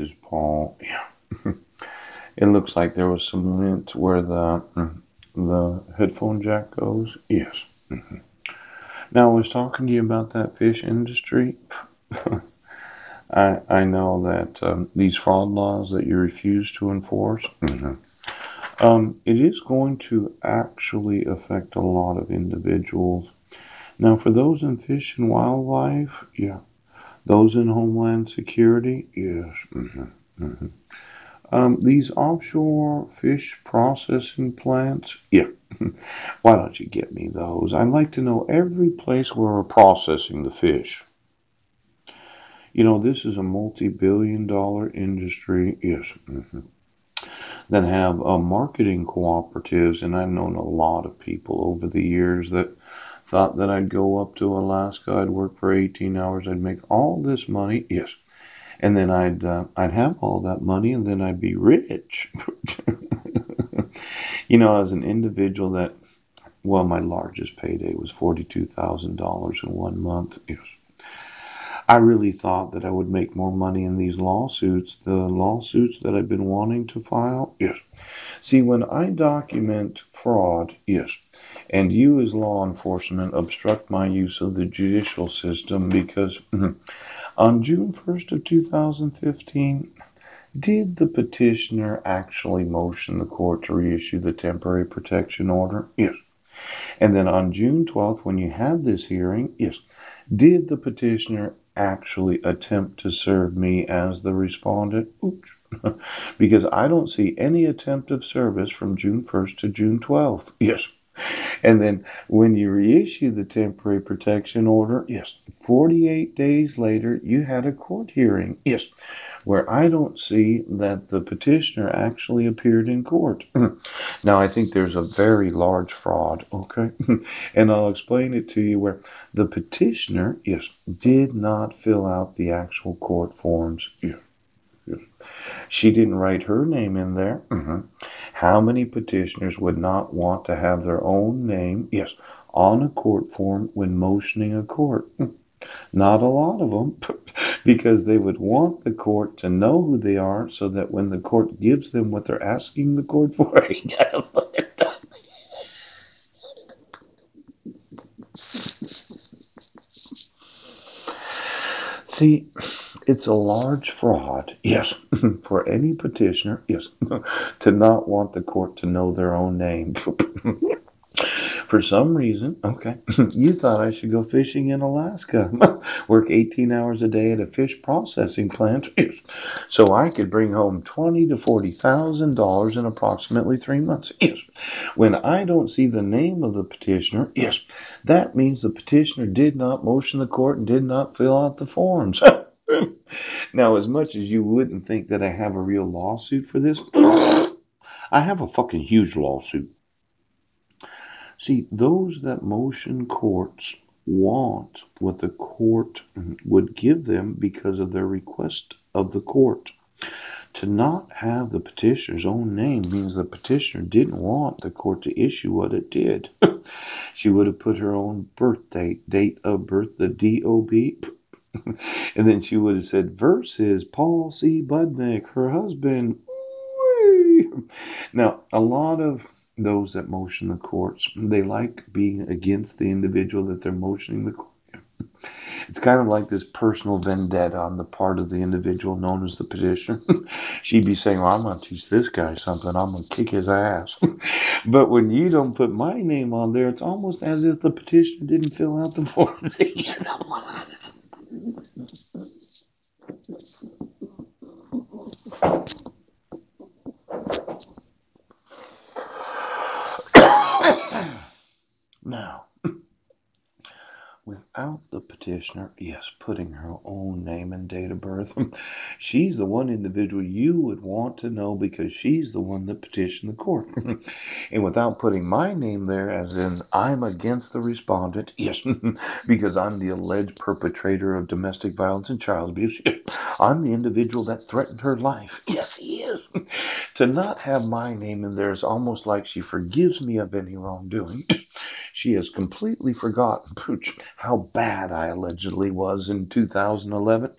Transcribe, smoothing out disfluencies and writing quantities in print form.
is Paul. Yeah. It looks like there was some lint where the headphone jack goes. Yes. Now I was talking to you about that fish industry. I know that these fraud laws that you refuse to enforce, it is going to actually affect a lot of individuals. Now, for those in fish and wildlife, yeah. Those in Homeland Security, yes. These offshore fish processing plants, yeah. Why don't you get me those? I'd like to know every place where we're processing the fish. You know, this is a multi-billion-dollar industry, yes, that have marketing cooperatives, and I've known a lot of people over the years that thought that I'd go up to Alaska, I'd work for 18 hours, I'd make all this money, yes, and then I'd have all that money, and then I'd be rich. You know, as an individual that, well, my largest payday was $42,000 in 1 month. Yes. I really thought that I would make more money in these lawsuits, the lawsuits that I've been wanting to file. Yes. See, when I document fraud, yes, and you as law enforcement obstruct my use of the judicial system because on June 1st of 2015, did the petitioner actually motion the court to reissue the temporary protection order? Yes. And then on June 12th, when you had this hearing, yes, did the petitioner actually attempt to serve me as the respondent? Oops. Because I don't see any attempt of service from June 1st to June 12th. Yes. And then when you reissue the temporary protection order, yes, 48 days later, you had a court hearing. Yes, where I don't see that the petitioner actually appeared in court. Now, I think there's a very large fraud, okay? And I'll explain it to you where the petitioner, yes, did not fill out the actual court forms. Yes, yes. She didn't write her name in there. How many petitioners would not want to have their own name, yes, on a court form when motioning a court? Not a lot of them, because they would want the court to know who they are so that when the court gives them what they're asking the court for, see, it's a large fraud, yes, for any petitioner, yes, to not want the court to know their own name. For some reason, okay, you thought I should go fishing in Alaska, work 18 hours a day at a fish processing plant, yes, so I could bring home $20,000 to $40,000 in approximately 3 months. Yes, when I don't see the name of the petitioner, yes, that means the petitioner did not motion the court and did not fill out the forms. Now, as much as you wouldn't think that I have a real lawsuit for this, I have a fucking huge lawsuit. See, those that motion courts want what the court would give them because of their request of the court. To not have the petitioner's own name means the petitioner didn't want the court to issue what it did. She would have put her own birth date of birth, the DOB, and then she would have said, versus Paul C. Budnick, her husband. Now, a lot of those that motion the courts, they like being against the individual that they're motioning the court. It's kind of like this personal vendetta on the part of the individual known as the petitioner. She'd be saying, well, I'm going to teach this guy something. I'm going to kick his ass. But when you don't put my name on there, it's almost as if the petitioner didn't fill out the forms. Now, without the petitioner, yes, putting her own name and date of birth, she's the one individual you would want to know because she's the one that petitioned the court. And without putting my name there, as in I'm against the respondent, yes, because I'm the alleged perpetrator of domestic violence and child abuse, I'm the individual that threatened her life. Yes, he is. To not have my name in there is almost like she forgives me of any wrongdoing. She has completely forgotten, Pooch, how bad I allegedly was in 2011.